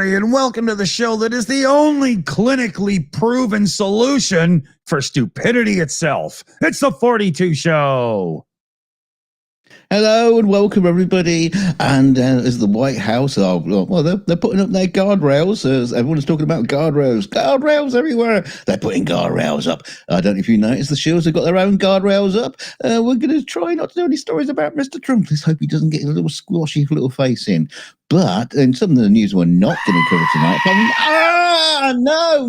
everybody, and welcome to the show that is the only clinically proven solution for stupidity itself. It's the 42 Show. Hello and welcome everybody. And as the White House, they're putting up their guardrails. As everyone's talking about guardrails everywhere. They're putting guardrails up. I don't know if you noticed, the Shills have got their own guardrails up. We're going to try not to do any stories about Mr. Trump. Let's hope he doesn't get his little squashy little face in. But in some of the news we're not going to cover tonight. No,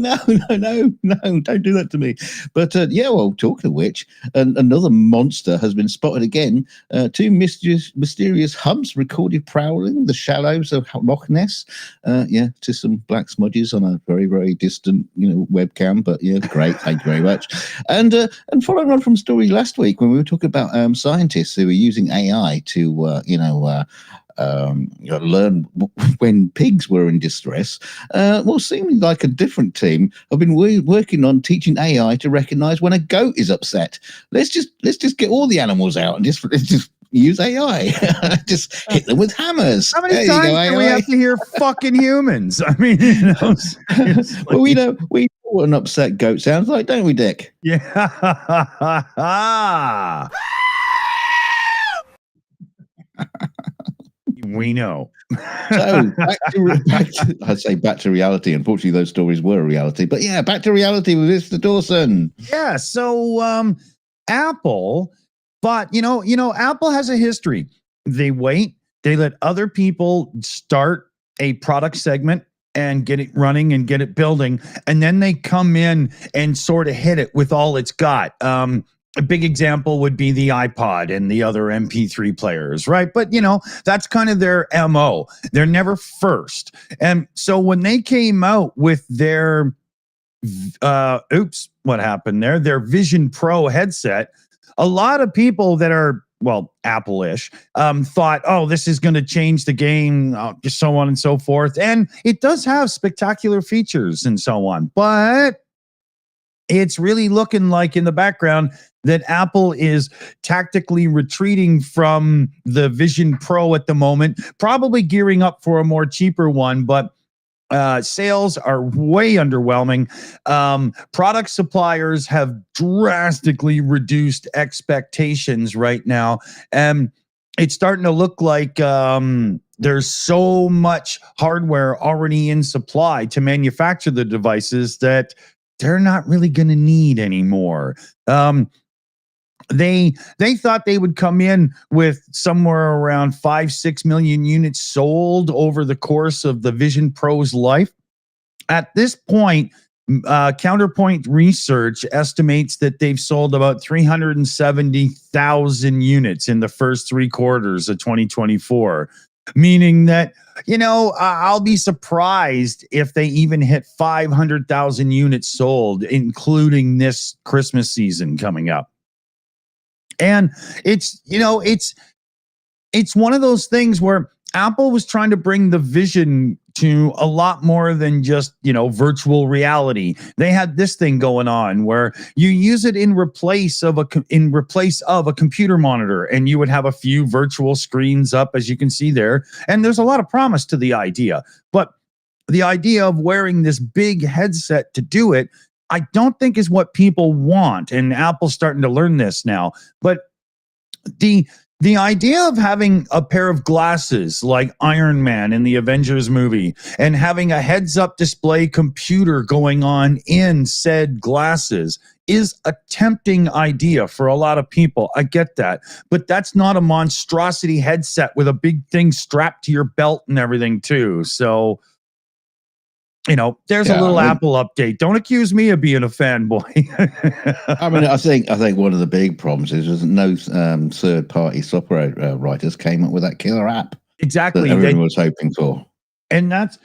don't do that to me. But talking of which, another monster has been spotted again. Two mysterious humps recorded prowling the shallows of Loch Ness. To some black smudges on a very, very distant, webcam. But yeah, great, thank you very much. And following on from story last week when we were talking about scientists who were using AI to learn when pigs were in distress. Seeming like a different team have been working on teaching AI to recognize when a goat is upset. Let's just get all the animals out and just use AI. Just hit them with hammers. How many times do we have to hear fucking humans? I mean, well, we know what an upset goat sounds like, don't we, Dick? Yeah. We know. So back to reality. Unfortunately, those stories were a reality. But yeah, back to reality with Mr. Dawson. Yeah. So Apple, but Apple has a history. They wait. They let other people start a product segment and get it running and get it building, and then they come in and sort of hit it with all it's got. A big example would be the iPod and the other MP3 players, right? But, that's kind of their MO. They're never first. And so when they came out with their, what happened there? Their Vision Pro headset, a lot of people that are, Apple-ish, thought, this is going to change the game, just so on and so forth. And it does have spectacular features and so on. But it's really looking like in the background that Apple is tactically retreating from the Vision Pro at the moment, probably gearing up for a more cheaper one, but sales are way underwhelming. Product suppliers have drastically reduced expectations right now. And it's starting to look like there's so much hardware already in supply to manufacture the devices that they're not really going to need anymore. They thought they would come in with somewhere around 5-6 million units sold over the course of the Vision Pro's life. At this point, Counterpoint Research estimates that they've sold about 370,000 units in the first 3 quarters of 2024. Meaning that, I'll be surprised if they even hit 500,000 units sold, including this Christmas season coming up. And it's one of those things where Apple was trying to bring the vision to a lot more than just, virtual reality. They had this thing going on where you use it in replace of a computer monitor, and you would have a few virtual screens up, as you can see there. And there's a lot of promise to the idea, but the idea of wearing this big headset to do it, I don't think is what people want. And Apple's starting to learn this now. But the idea of having a pair of glasses like Iron Man in the Avengers movie and having a heads-up display computer going on in said glasses is a tempting idea for a lot of people. I get that. But that's not a monstrosity headset with a big thing strapped to your belt and everything too. So, there's a little Apple update. Don't accuse me of being a fanboy. I think one of the big problems is no third-party software writers came up with that killer app. Exactly. That everyone was hoping for. And that's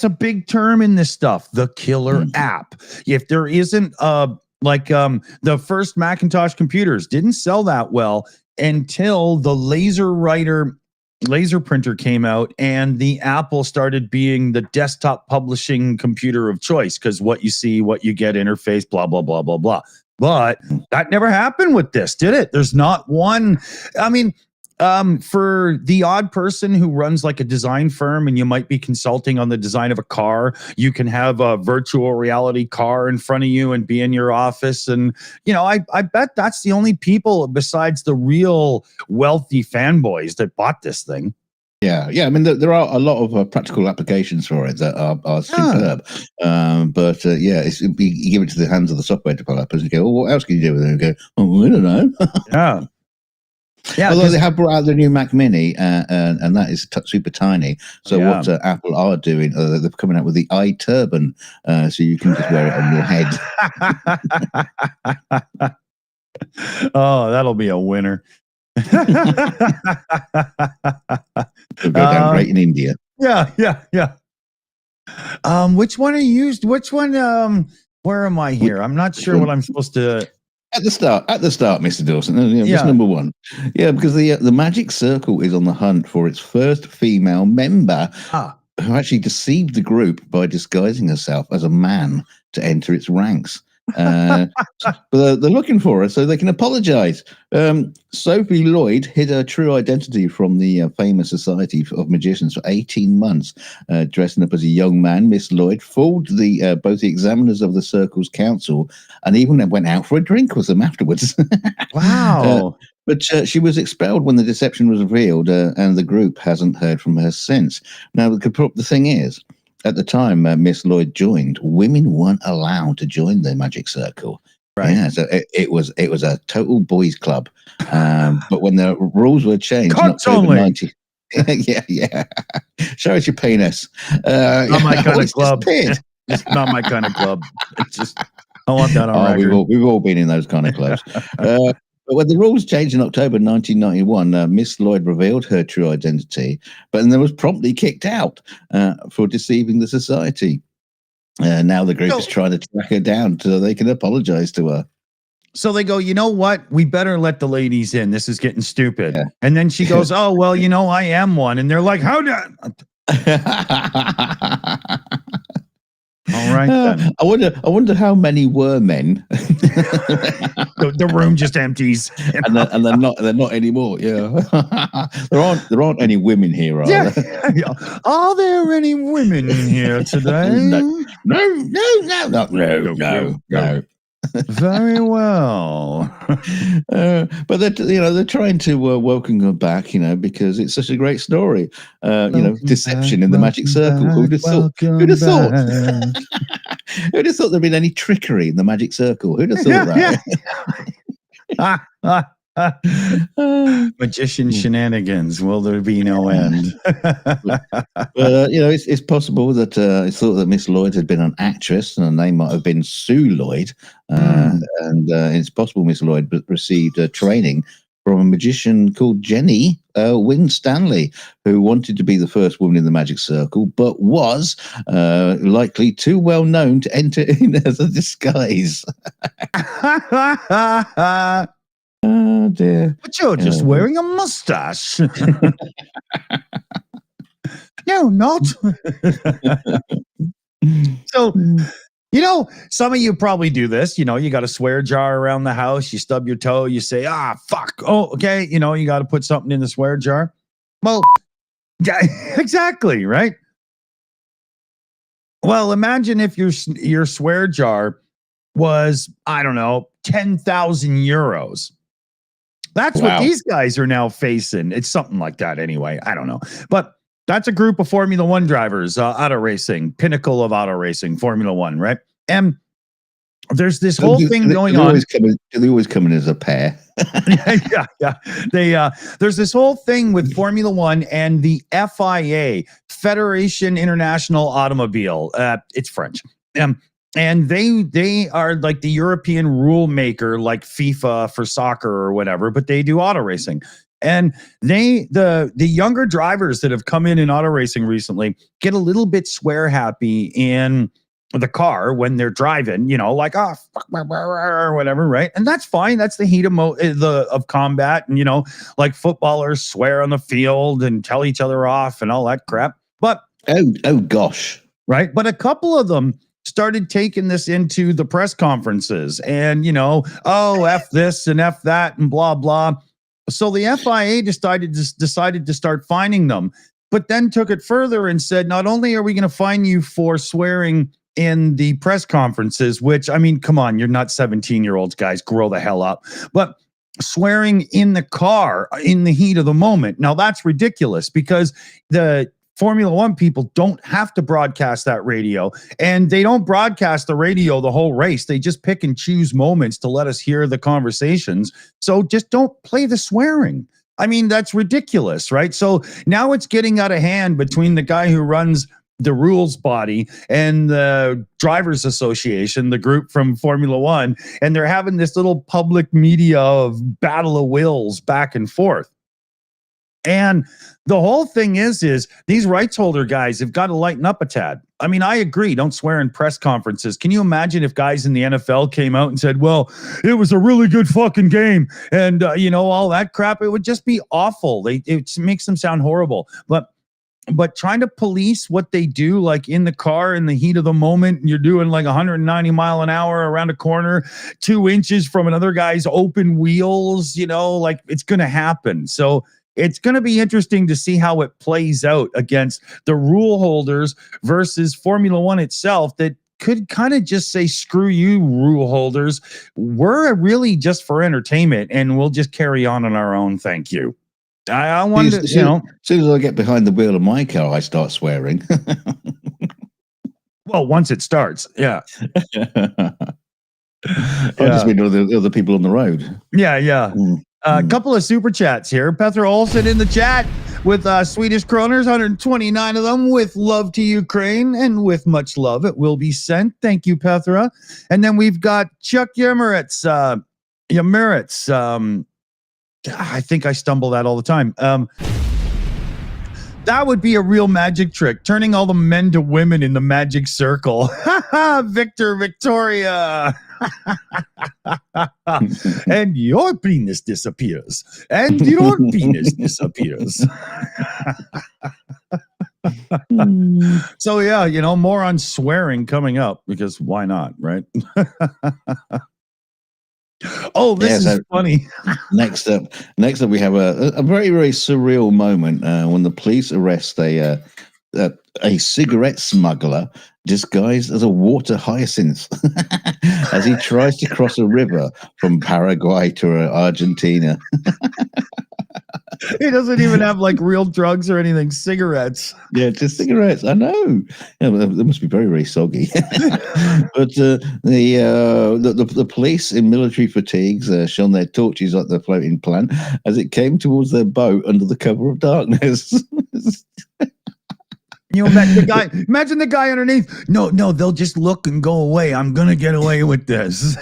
a big term in this stuff, the killer app. If there isn't the first Macintosh computers didn't sell that well until the laser printer came out and the Apple started being the desktop publishing computer of choice, because what you see, what you get interface, blah, blah, blah, blah, blah. But that never happened with this, did it? There's not one. I mean, For the odd person who runs like a design firm and you might be consulting on the design of a car, you can have a virtual reality car in front of you and be in your office. And, I bet that's the only people besides the real wealthy fanboys that bought this thing. Yeah. I mean, there are a lot of practical applications for it that are superb. But you give it to the hands of the software developers and go, well, what else can you do with it? And go, oh, I don't know. Yeah. Yeah, although they have brought out the new Mac Mini, and that is super tiny. So what Apple are doing, they're coming out with the iTurban, so you can just wear it on your head. Oh, that'll be a winner. It'll go down great in India. Yeah. Which one are you used? Which one? Where am I here? I'm not sure what I'm supposed to. At the start, Mr. Dawson. Just number one. Yeah, because the Magic Circle is on the hunt for its first female member who actually deceived the group by disguising herself as a man to enter its ranks. But they're looking for her so they can apologize. Sophie Lloyd hid her true identity from the famous Society of Magicians for 18 months, dressing up as a young man. Miss Lloyd fooled both the examiners of the Circle's council and even went out for a drink with them afterwards. Wow. But she was expelled when the deception was revealed, and the group hasn't heard from her since. Now, the thing is, at the time Miss Lloyd joined, women weren't allowed to join the Magic Circle. Right. Yeah, so it was a total boys' club. But when the rules were changed, in October 90. Yeah. Show us your penis. Not my kind of club. It's not my kind of club. It's just I want that on record. We've all been in those kind of clubs. But when the rules changed in October 1991, Miss Lloyd revealed her true identity, but then was promptly kicked out for deceiving the society. Now the group is trying to track her down so they can apologize to her. So they go, you know what? We better let the ladies in. This is getting stupid. Yeah. And then she goes, oh, well, I am one. And they're like, how did... All right, then. I wonder how many were men. The room just empties, and they're not anymore. Yeah, there aren't any women here, are there? Yeah. Are there any women here today? No. Very well. But they're trying to welcome her back, because it's such a great story. Deception in the Magic Circle. Who'd have thought? Who'd have thought there'd been any trickery in the Magic Circle? Who'd have thought that? Magician shenanigans. Will there be no end? It's possible that it's thought that Miss Lloyd had been an actress, and her name might have been Sue Lloyd, and it's possible Miss Lloyd received training from a magician called Jenny Winstanley, who wanted to be the first woman in the Magic Circle, but was likely too well known to enter in as a disguise. Oh dear! But you're just wearing a mustache. No, not. So, some of you probably do this. You got a swear jar around the house. You stub your toe. You say, fuck. Oh, okay. You got to put something in the swear jar. Well, yeah, exactly. Right. Well, imagine if your swear jar was, I don't know, 10,000 euros. That's what these guys are now facing. It's something like that anyway. I don't know. But that's a group of Formula One drivers, auto racing, pinnacle of auto racing, Formula One, right? And there's this whole thing going on. Do they always come in as a pair? Yeah. There's this whole thing with Formula One and the FIA, Federation International Automobile. It's French. And they are like the European rule maker, like FIFA for soccer or whatever, but they do auto racing. And the younger drivers that have come in auto racing recently get a little bit swear happy in the car when they're driving, like, fuck, or whatever, right? And that's fine. That's the heat of combat. And, like footballers swear on the field and tell each other off and all that crap. But oh gosh. Right. But a couple of them started taking this into the press conferences and, F this and F that and blah, blah. So the FIA decided to start fining them, but then took it further and said, not only are we going to fine you for swearing in the press conferences, which, I mean, come on, you're not 17-year-olds, guys, grow the hell up. But swearing in the car in the heat of the moment. Now that's ridiculous because the Formula One people don't have to broadcast that radio, and they don't broadcast the radio the whole race. They just pick and choose moments to let us hear the conversations. So just don't play the swearing. I mean, that's ridiculous, right? So now it's getting out of hand between the guy who runs the rules body and the Drivers Association, the group from Formula One, and they're having this little public media of battle of wills back and forth. And the whole thing is these rights holder guys have got to lighten up a tad. I mean, I agree. Don't swear in press conferences. Can you imagine if guys in the NFL came out and said, well, it was a really good fucking game and, all that crap? It would just be awful. It makes them sound horrible. But trying to police what they do, like in the car in the heat of the moment, and you're doing like 190 mile an hour around a corner, 2 inches from another guy's open wheels, like it's going to happen. So it's going to be interesting to see how it plays out against the rule holders versus Formula One itself that could kind of just say, screw you, rule holders. We're really just for entertainment and we'll just carry on our own. Thank you. I wonder, as soon as I get behind the wheel of my car, I start swearing. Well, once it starts, yeah. I just mean other people on the road. Yeah. A couple of super chats here. Petra Olsen in the chat with Swedish kroners, 129 of them, with love to Ukraine and with much love. It will be sent. Thank you, Petra. And then we've got Chuck Yamiritz. I think I stumble that all the time. That would be a real magic trick, turning all the men to women in the magic circle. Victor, Victoria. And your penis disappears. And your penis disappears. So, yeah, more on swearing coming up because why not, right? Oh, this is funny. Next up, we have a very, very surreal moment when the police arrest a cigarette smuggler disguised as a water hyacinth as he tries to cross a river from Paraguay to Argentina. He doesn't even have like real drugs or anything. Cigarettes. Yeah, just cigarettes. I know. Yeah, they must be very, very soggy. But the police in military fatigues shone their torches at the floating plant as it came towards their boat under the cover of darkness. Imagine the guy underneath. No, they'll just look and go away. I'm gonna get away with this.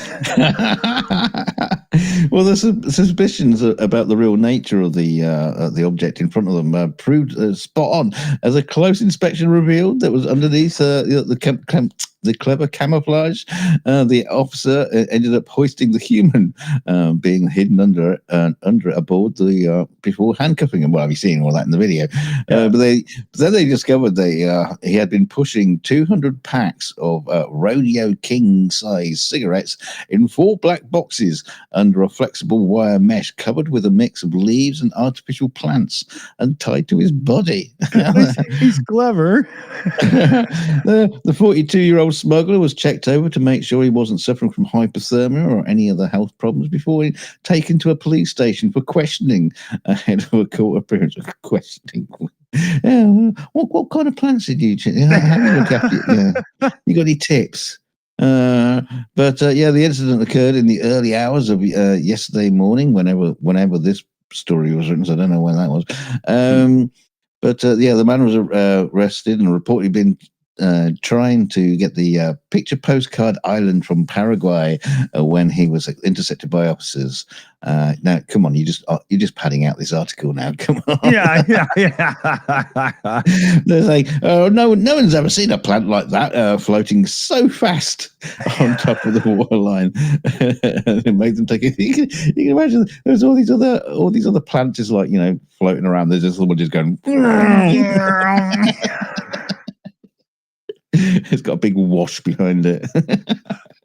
Well, the suspicions about the real nature of the object in front of them proved spot on, as a close inspection revealed that was underneath the clever camouflage. The officer ended up hoisting the human, being hidden under it aboard before handcuffing him. Well, I've seen all that in the video. But then they discovered he had been pushing 200 packs of Rodeo King size cigarettes in 4 black boxes under a flexible wire mesh covered with a mix of leaves and artificial plants and tied to his body. He's clever. The 42-year-old smuggler was checked over to make sure he wasn't suffering from hypothermia or any other health problems before he taken to a police station for questioning ahead of a court appearance. Questioning. What kind of plants did you check? How do you look after it? Yeah. You got any tips? But the incident occurred in the early hours of yesterday morning, whenever this story was written, so I don't know when that was. The man was arrested and reportedly been trying to get the picture postcard island from Paraguay when he was intercepted by officers. Now, come on, you're just padding out this article now. Come on. Yeah. They're like, no one's ever seen a plant like that floating so fast on top of the waterline. It made them take it. You can imagine there's all these other plants just like floating around. There's just someone just going. It's got a big wash behind it.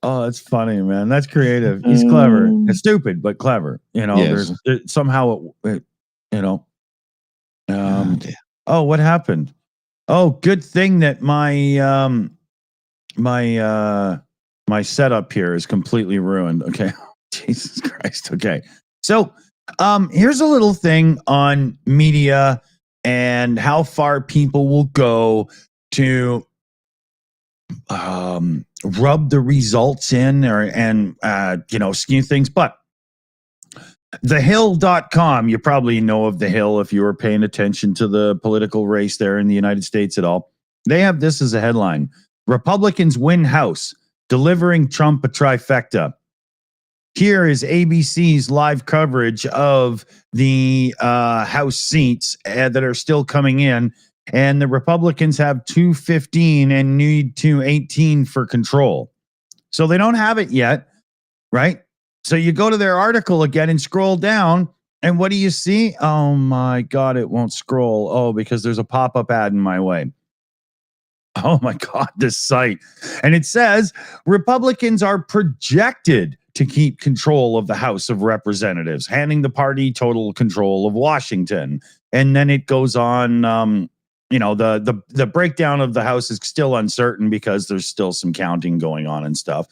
Oh, that's funny, man. That's creative. He's clever. It's stupid, but clever. Yes. There's somehow it you know. Dear. Oh, what happened? Oh, good thing that my setup here is completely ruined. Okay. Jesus Christ. Okay. So, here's a little thing on media and how far people will go to rub the results in and skew things. But thehill.com, you probably know of The Hill if you were paying attention to the political race there in the United States at all. They have this as a headline: Republicans win House, delivering Trump a trifecta. Here is ABC's live coverage of the House seats that are still coming in. And the Republicans have 215 and need 218 for control. So they don't have it yet, right? So you go to their article again and scroll down. And what do you see? Oh my God, it won't scroll. Oh, because there's a pop-up ad in my way. Oh my God, this site. And it says Republicans are projected to keep control of the House of Representatives, handing the party total control of Washington. And then it goes on, the breakdown of the House is still uncertain because there's still some counting going on and stuff.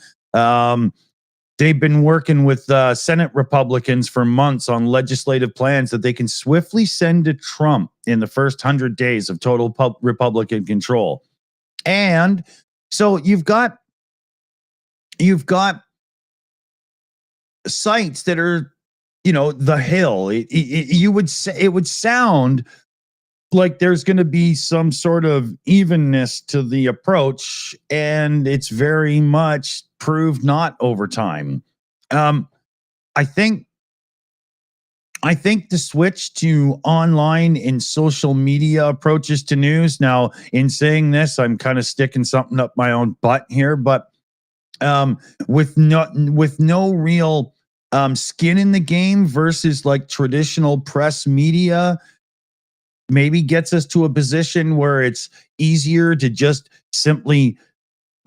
They've been working with Senate Republicans for months on legislative plans that they can swiftly send to Trump in the first 100 days of total Republican control. And so you've got sites that are, The Hill. You would say it would sound like there's going to be some sort of evenness to the approach, and it's very much proved not over time. I think the switch to online and social media approaches to news. Now, in saying this, I'm kind of sticking something up my own butt here, but with no real skin in the game versus like traditional press media, maybe gets us to a position where it's easier to just simply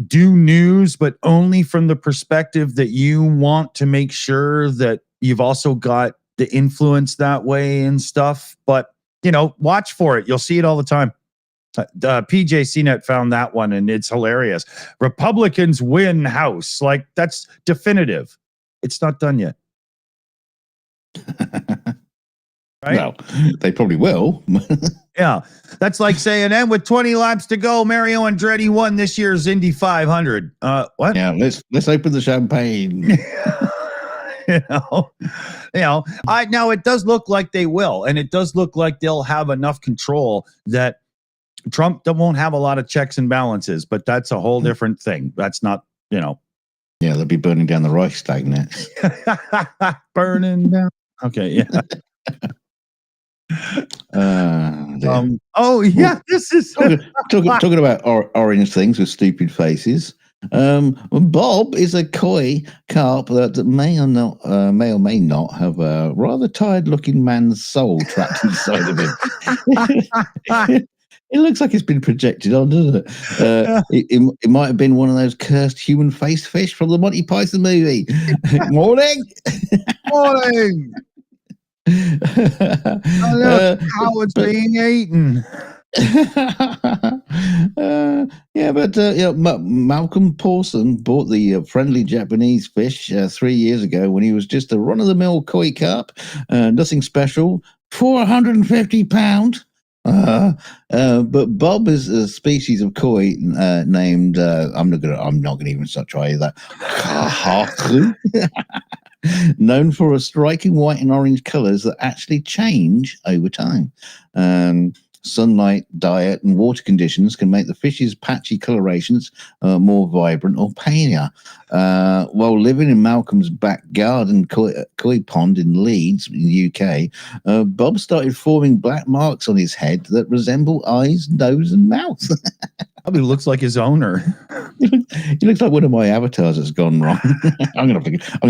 do news, but only from the perspective that you want to make sure that you've also got the influence that way and stuff. But, watch for it. You'll see it all the time. PJ CNET found that one, and it's hilarious. Republicans win House. Like, that's definitive. It's not done yet. Right? Well, they probably will. Yeah. That's like saying, and with 20 laps to go, Mario Andretti won this year's Indy 500. What? Yeah, let's open the champagne. Now it does look like they will, and it does look like they'll have enough control that Trump won't have a lot of checks and balances, but that's a whole different thing. That's not, Yeah, they'll be burning down the Reichstag next. Burning down. Okay, yeah. This is talking about orange things with stupid faces. Bob is a koi carp that may or may not have a rather tired-looking man's soul trapped inside of him. It looks like it's been projected on, doesn't it? It might have been one of those cursed human face fish from the Monty Python movie. Morning. Morning. How it's being eaten. Malcolm Pawson bought the friendly Japanese fish 3 years ago when he was just a run-of-the-mill koi carp, nothing special, £450. But Bob is a species of koi named I'm not gonna even try that. Known for a striking white and orange colors that actually change over time. Sunlight, diet, and water conditions can make the fish's patchy colorations more vibrant or paler. While living in Malcolm's back garden koi pond in Leeds, in the UK, Bob started forming black marks on his head that resemble eyes, nose, and mouth. Probably looks like his owner. He looks like one of my avatars that's gone wrong. I'm gonna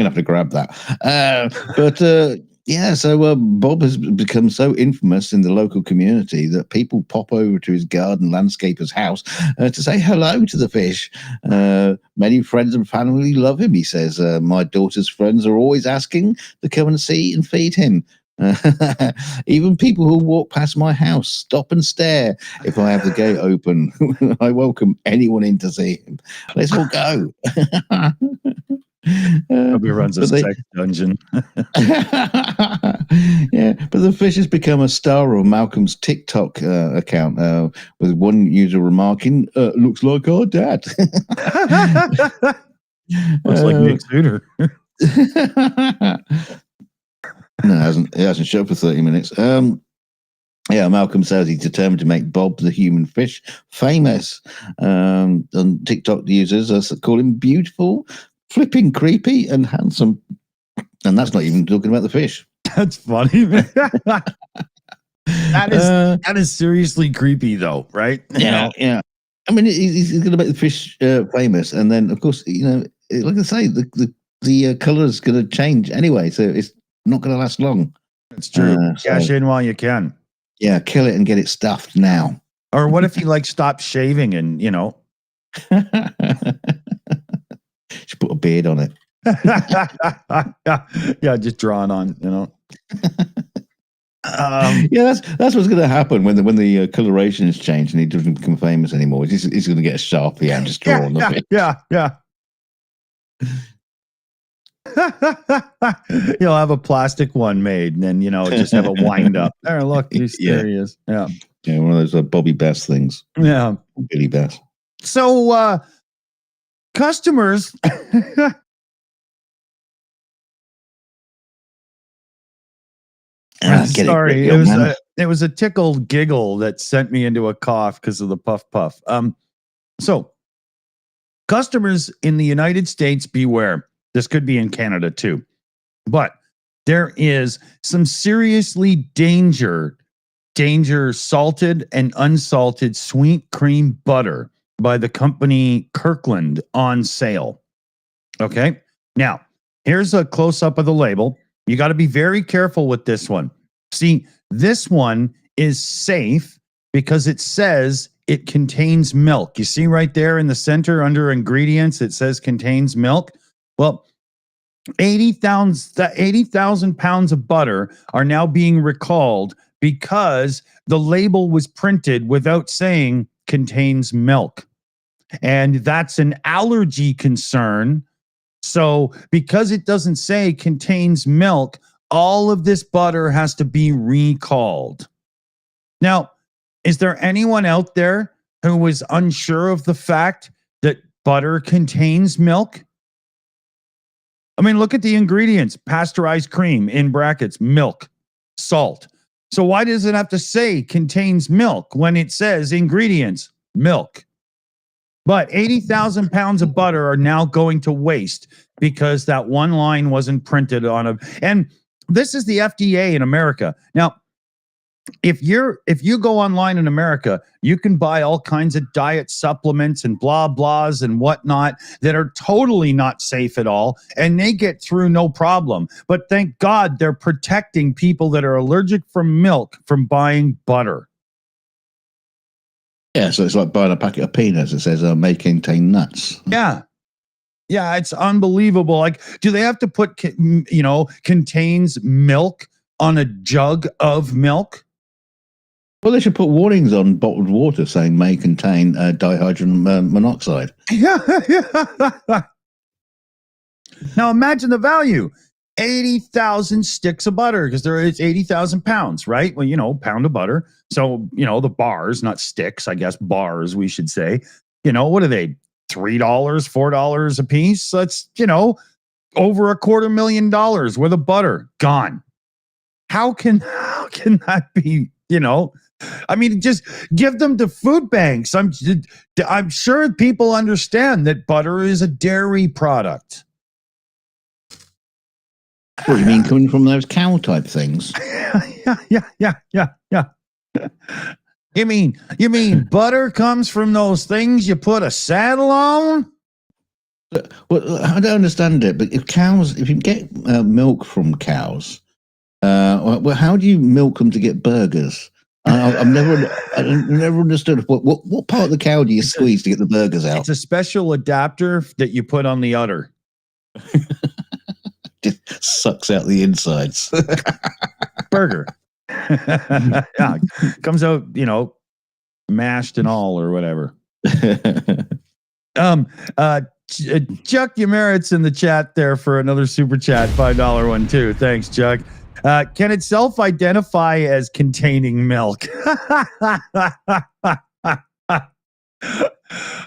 have to grab that. Yeah, so Bob has become so infamous in the local community that people pop over to his garden landscaper's house to say hello to the fish. Many friends and family love him, he says. My daughter's friends are always asking to come and see and feed him. Even people who walk past my house stop and stare if I have the gate open. I welcome anyone in to see him. Let's all go. Probably runs a sex dungeon. Yeah, but the fish has become a star of Malcolm's TikTok account, with one user remarking, "Looks like our dad." Looks like Nick Suter. No, it hasn't showed for 30 minutes. Yeah, Malcolm says he's determined to make Bob the human fish famous. And TikTok users call him beautiful, flipping creepy, and handsome. And that's not even talking about the fish. That's funny, man. That is seriously creepy, though, right? Yeah, yeah. I mean, he's going to make the fish famous, and then, of course, like I say, the color is going to change anyway, so it's not going to last long. It's true. Cash in while you can. Yeah, kill it and get it stuffed now. Or what if he stopped shaving and Just put a beard on it. Yeah, just drawing on, Yeah, that's what's going to happen when the coloration has changed and he doesn't become famous anymore. He's going to get a Sharpie and just draw on it. Yeah. You'll have a plastic one made, and then just have a wind up. There, look, there he is. Yeah, one of those Bobby Best things. Yeah, Billy Best. So, customers. Sorry, it was a tickled giggle that sent me into a cough because of the puff. So, customers in the United States, beware. This could be in Canada too, but there is some seriously danger salted and unsalted sweet cream butter by the company Kirkland on sale. Okay, now here's a close up of the label. You got to be very careful with this one. See, this one is safe because it says it contains milk. You see right there in the center under ingredients, it says contains milk. Well, 80,000 pounds of butter are now being recalled because the label was printed without saying contains milk. And that's an allergy concern. So because it doesn't say contains milk, all of this butter has to be recalled. Now, is there anyone out there who was unsure of the fact that butter contains milk? I mean, look at the ingredients. Pasteurized cream, in brackets, milk, salt. So why does it have to say contains milk when it says ingredients, milk? But 80,000 pounds of butter are now going to waste because that one line wasn't printed on a. And this is the FDA in America. Now, if you go online in America, you can buy all kinds of diet supplements and blah blahs and whatnot that are totally not safe at all, and they get through no problem. But thank God they're protecting people that are allergic from milk from buying butter. Yeah, so it's like buying a packet of peanuts that says may contain nuts. Yeah, it's unbelievable. Like, do they have to put contains milk on a jug of milk? Well, they should put warnings on bottled water saying may contain dihydrogen monoxide. Yeah. Now imagine the value. 80,000 sticks of butter, because there is 80,000 pounds, right? Well, pound of butter. So, the bars, not sticks, I guess bars, we should say. What are they? $3, $4 a piece? That's, over $250,000 worth of butter gone. How can that be, I mean, just give them to food banks. I'm sure people understand that butter is a dairy product. What do you mean, coming from those cow type things? Yeah. You mean butter comes from those things you put a saddle on? Well, I don't understand it, but if you get milk from cows, Well, how do you milk them to get burgers? I've never understood what part of the cow do you squeeze to get the burgers out? It's a special adapter that you put on the udder. Just sucks out the insides. Burger. Yeah, comes out, mashed and all or whatever. Chuck Yamerit's in the chat there for another super chat, $5 one too. Thanks, Chuck. Can it self-identify as containing milk?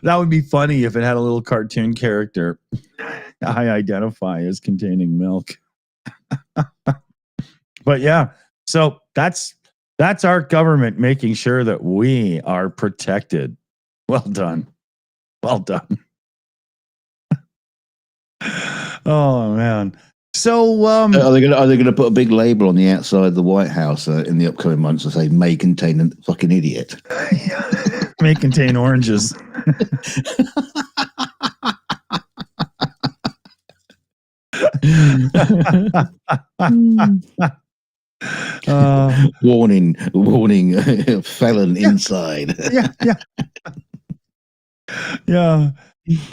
That would be funny if it had a little cartoon character. I identify as containing milk. But yeah, so that's our government making sure that we are protected. Well done. Well done. Oh man. So are they gonna put a big label on the outside of the White House in the upcoming months and say may contain a fucking idiot? May contain oranges. Warning, felon inside. Yeah.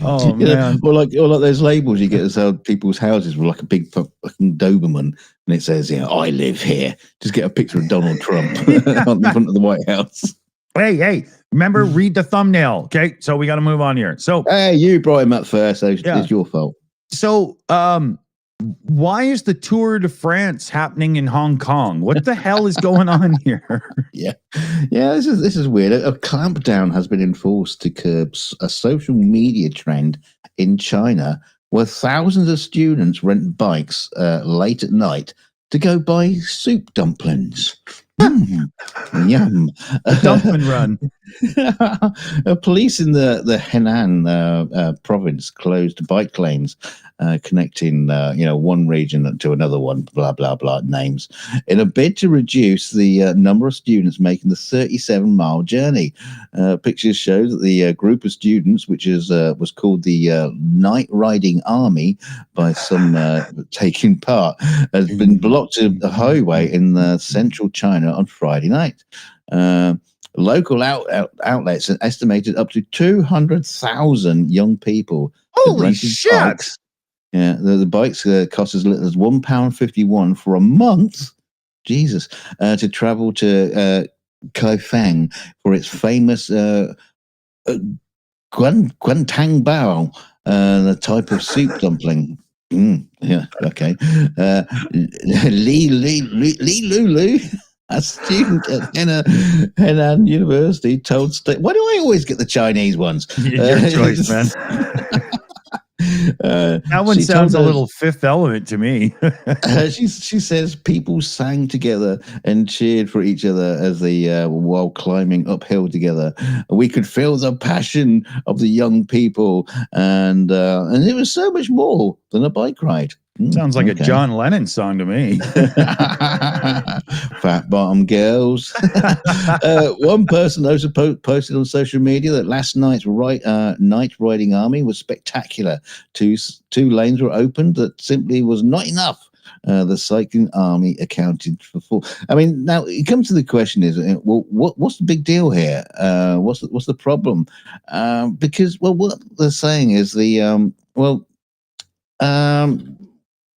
Oh man. Or like those labels you get outside people's houses with like a big fucking Doberman, and it says, I live here. Just get a picture of Donald Trump on the front of the White House. Hey, remember, read the thumbnail. Okay, so we got to move on here. So, hey, you brought him up first, so it's your fault. So, why is the Tour de France happening in Hong Kong? What the hell is going on here? Yeah. This is weird. A clampdown has been enforced to curb a social media trend in China, where thousands of students rent bikes late at night to go buy soup dumplings. Yum. Dumpling run. Police in the Henan province closed bike lanes connecting one region to another one, blah blah blah names, in a bid to reduce the number of students making the 37-mile journey. Pictures show that the group of students, which was called the Night Riding Army by some taking part, has been blocked to the highway in central China on Friday night. Local outlets estimated up to 200,000 young people. Holy shit! Bikes. Yeah, the bikes cost as little as £1.51 for a month. Jesus, to travel to Kaifeng for its famous Guantang Bao, the type of soup dumpling. Yeah, okay. Li Lulu, a student at Henan University, told State. Why do I always get the Chinese ones? Your choice, man. That one sounds a little Fifth Element to me. She says people sang together and cheered for each other as they while climbing uphill together. We could feel the passion of the young people, and it was so much more than a bike ride. Sounds like a John Lennon song to me. Fat bottom girls. One person also posted on social media that last night's night riding army was spectacular. Two lanes were opened that simply was not enough. The cycling army accounted for 4. I mean, now it comes to the question: what's the big deal here? What's the problem? Because what they're saying is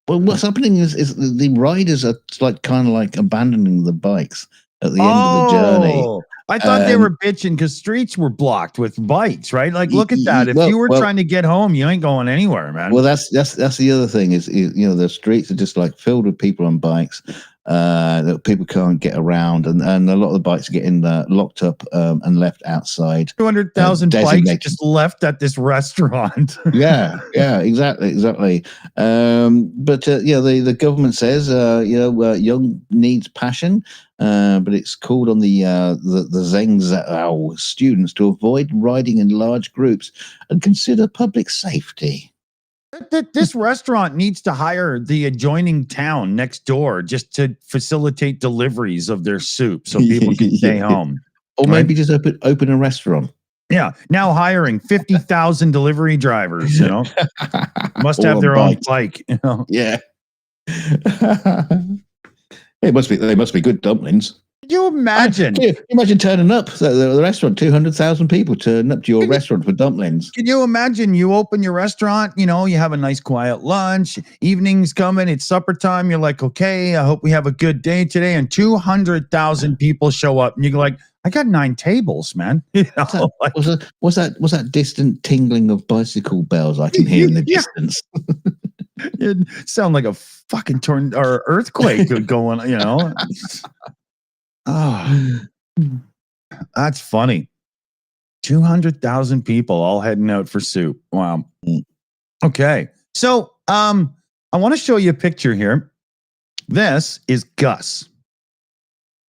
what's happening is the riders are kind of abandoning the bikes at the end of the journey. I thought they were bitching because streets were blocked with bikes, right? Like, look at that. If you were trying to get home, you ain't going anywhere, man. Well, that's the other thing is the streets are just filled with people on bikes that people can't get around, and a lot of the bikes are getting locked up and left outside. 200,000 bikes just left at this restaurant. yeah, exactly. But the government says young needs passion, but it's called on the Zhengzhou students to avoid riding in large groups and consider public safety. This restaurant needs to hire the adjoining town next door just to facilitate deliveries of their soup so people can stay home. Or maybe just open a restaurant. Yeah. Now hiring 50,000 delivery drivers, must have their own bike. Yeah. It must be. They must be good dumplings. Can you imagine? Can you imagine turning up the restaurant? 200,000 people turning up to your restaurant for dumplings. Can you imagine? You open your restaurant, you have a nice quiet lunch, evening's coming, it's supper time. You're like, okay, I hope we have a good day today. And 200,000 people show up, and you're like, I got 9 tables, man. Was that distant tingling of bicycle bells I can hear in the distance? It sounded like a fucking or earthquake going, Oh, that's funny. 200,000 people all heading out for soup. Wow. Okay. So, I want to show you a picture here. This is Gus.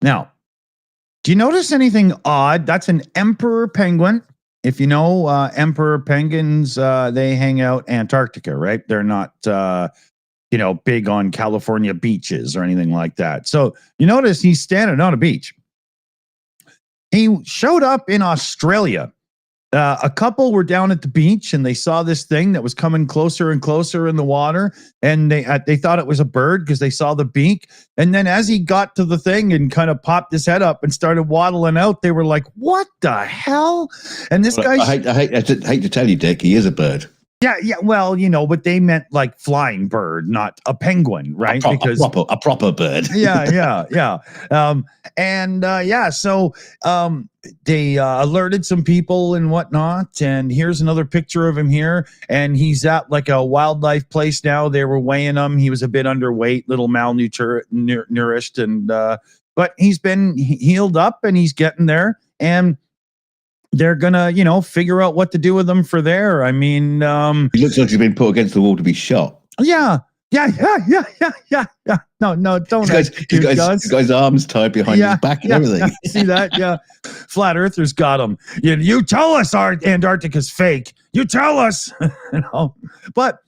Now, do you notice anything odd? That's an emperor penguin. If you know, emperor penguins, they hang out Antarctica, right? They're not, big on California beaches or anything like that. So you notice he's standing on a beach. He showed up in Australia. A couple were down at the beach and they saw this thing that was coming closer and closer in the water, and they thought it was a bird because they saw the beak. And then as he got to the thing and kind of popped his head up and started waddling out, they were like, "What the hell?" And this guy, I hate to tell you, Dick, he is a bird. Yeah. Well, but they meant like flying bird, not a penguin, right? A proper bird. Yeah. So they alerted some people and whatnot. And here's another picture of him here. And he's at like a wildlife place now. They were weighing him. He was a bit underweight, little malnourished, and but he's been healed up and he's getting there. And they're gonna, figure out what to do with them for there. I mean, he looks like he's been put against the wall to be shot. Yeah. No, don't. This guy's arms tied behind his back and everything. See that? Yeah. Flat Earthers got him. You tell us our Antarctica's fake. You tell us. But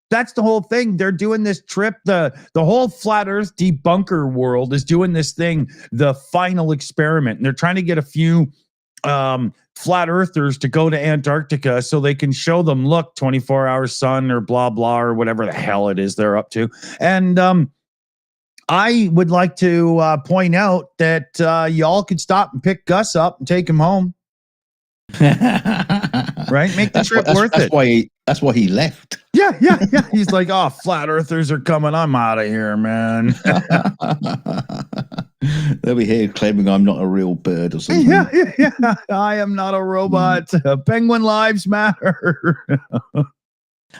that's the whole thing. They're doing this trip. The whole flat Earth debunker world is doing this thing, the final experiment. And they're trying to get a few flat earthers to go to Antarctica so they can show them, look, 24-hour sun or blah, blah, or whatever the hell it is they're up to. And I would like to point out that y'all could stop and pick Gus up and take him home. Right? Make the trip worth it. That's why he left. Yeah. He's like, oh, flat earthers are coming. I'm out of here, man. They'll be here claiming I'm not a real bird or something. Yeah. I am not a robot. Penguin lives matter.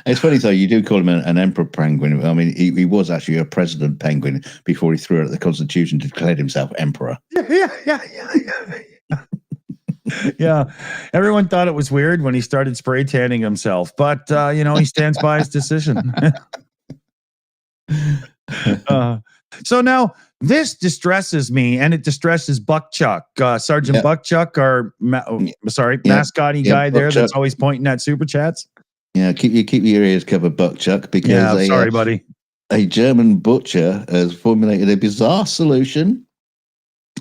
It's funny though, you do call him an emperor penguin. I mean, he was actually a president penguin before he threw out the Constitution to declare himself emperor. Yeah. Everyone thought it was weird when he started spray tanning himself, but he stands by his decision. So now this distresses me, and it distresses Buckchuck, Sergeant Buckchuck, our mascotty guy there that's always pointing at super chats. Yeah, keep your ears covered, Buckchuck, because sorry, buddy. A German butcher has formulated a bizarre solution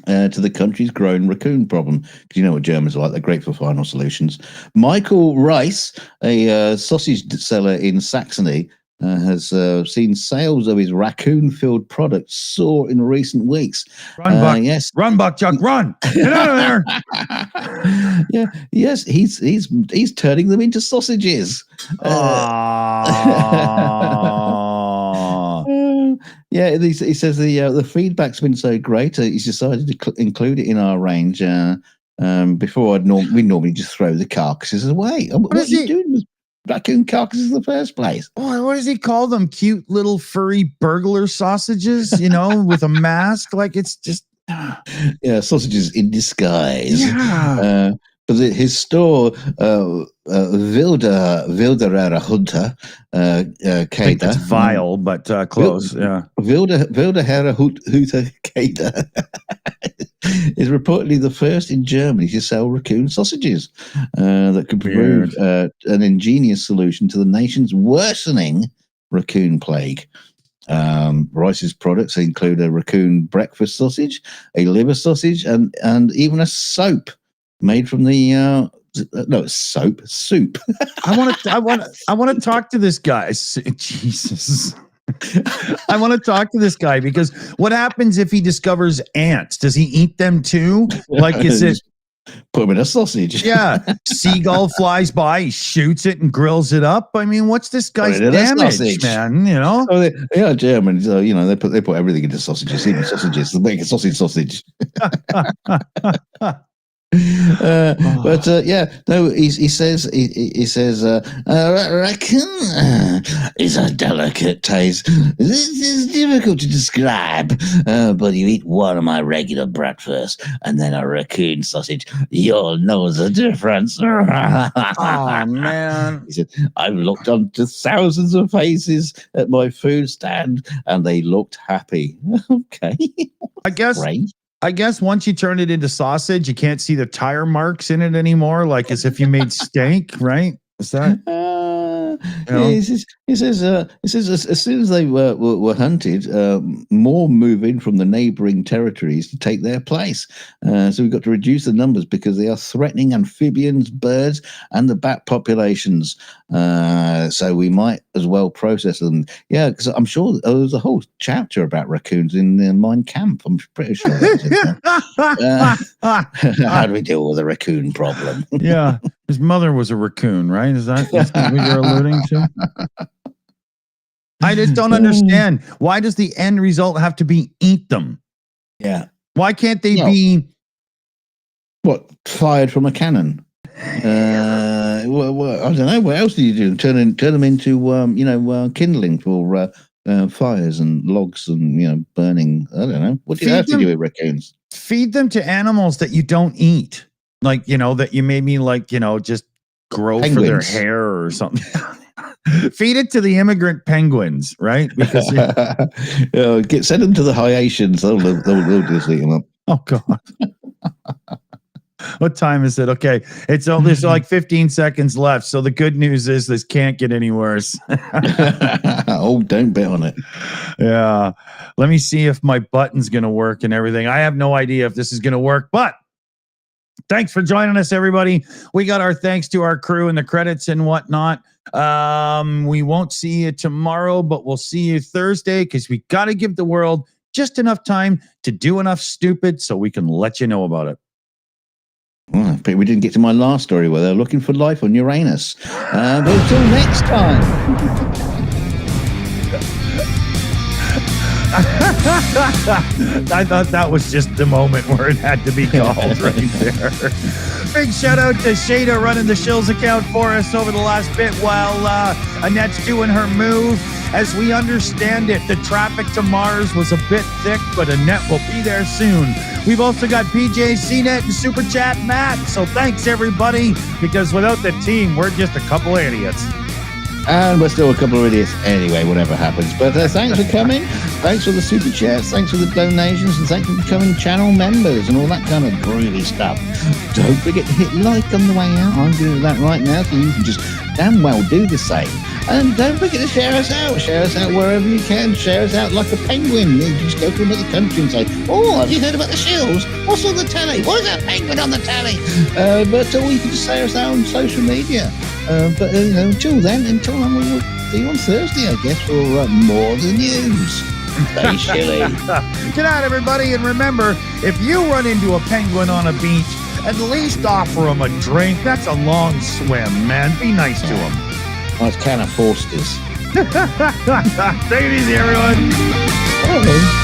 to the country's growing raccoon problem. Because you know what Germans are like; they're great for final solutions. Michael Rice, a sausage seller in Saxony, has seen sales of his raccoon-filled products soar in recent weeks. Run, Buck! Yes, run, Buckchuck, run! Get out of there! Yes, he's turning them into sausages. He says the feedback's been so great. He's decided to include it in our range. Before we normally just throw the carcasses away. What are you doing with raccoon carcasses in the first place? Boy, what does he call them? Cute little furry burglar sausages, with a mask. Like it's just sausages in disguise. Yeah. But his store, Wilderer Hunter, Kader. That's vile, but close. Wilderer Hunter Kader is reportedly the first in Germany to sell raccoon sausages that could prove an ingenious solution to the nation's worsening raccoon plague. Rice's products include a raccoon breakfast sausage, a liver sausage, and even a soap made from the soup. I want to talk to this guy. Jesus. I want to talk to this guy because what happens if he discovers ants? Does he eat them too? Like, is it? Put them in a sausage. Yeah, seagull flies by, he shoots it and grills it up. I mean, what's this guy's it in a damage, sausage. man? You know? Oh, they are German, so they put everything into sausages, even sausages. They make a sausage. No, he says raccoon is a delicate taste. This is difficult to describe, but you eat one of my regular breakfast and then a raccoon sausage, you'll know the difference. Oh man, he said, I've looked onto thousands of faces at my food stand and they looked happy. Okay, I guess. great. I guess once you turn it into sausage, you can't see the tire marks in it anymore, like as if you made steak, right? Is that? He says as soon as they were hunted, more move in from the neighbouring territories to take their place. So we've got to reduce the numbers because they are threatening amphibians, birds, and the bat populations. So we might as well process them. Yeah, because I'm sure there's a whole chapter about raccoons in Mein Kampf. I'm pretty sure. How do we deal with a raccoon problem? Yeah, his mother was a raccoon, right? Is that what you're alluding to? I just don't understand. Why does the end result have to be eat them? Yeah. Why can't they be fired from a cannon? Well, I don't know. What else do you do? Turn them into kindling for fires and logs and burning. I don't know. What do you have to do with raccoons? Feed them to animals that you don't eat, like that you made me just grow penguins. For their hair or something. Feed it to the immigrant penguins, right? Because send them to the Haitians. They'll just eat them up. Oh God. What time is it? Okay, there's like 15 seconds left. So the good news is this can't get any worse. Oh, don't bet on it. Yeah, let me see if my button's gonna work and everything. I have no idea if this is gonna work, but thanks for joining us, everybody. We got our thanks to our crew and the credits and whatnot. We won't see you tomorrow, but we'll see you Thursday because we got to give the world just enough time to do enough stupid so we can let you know about it. Well, but we didn't get to my last story where they're looking for life on Uranus. But until next time. I thought that was just the moment where it had to be called right there. Big shout out to Shada running the Shills account for us over the last bit while Annette's doing her move. As we understand it, the traffic to Mars was a bit thick, but Annette will be there soon. We've also got PJ, CNET, and Super Chat Matt. So thanks, everybody, because without the team, we're just a couple idiots. And we're still a couple of idiots anyway, whatever happens. But thanks for coming. Thanks for the super chats. Thanks for the donations. And thanks for becoming channel members and all that kind of groovy stuff. Don't forget to hit like on the way out. I'm doing that right now, so you can just damn well do the same. And don't forget to share us out. Share us out wherever you can. Share us out like a penguin. You just go to another country and say, oh, have you heard about the Shills? What's on the telly? What is that penguin on the telly? Or you can just share us out on social media. Until then, we'll see you on Thursday, I guess, for more of the news. Stay chilly. Good night, everybody. And remember, if you run into a penguin on a beach, at least offer him a drink. That's a long swim, man. Be nice to him. Oh, it's kind of Forsters. Take it easy, everyone. Okay.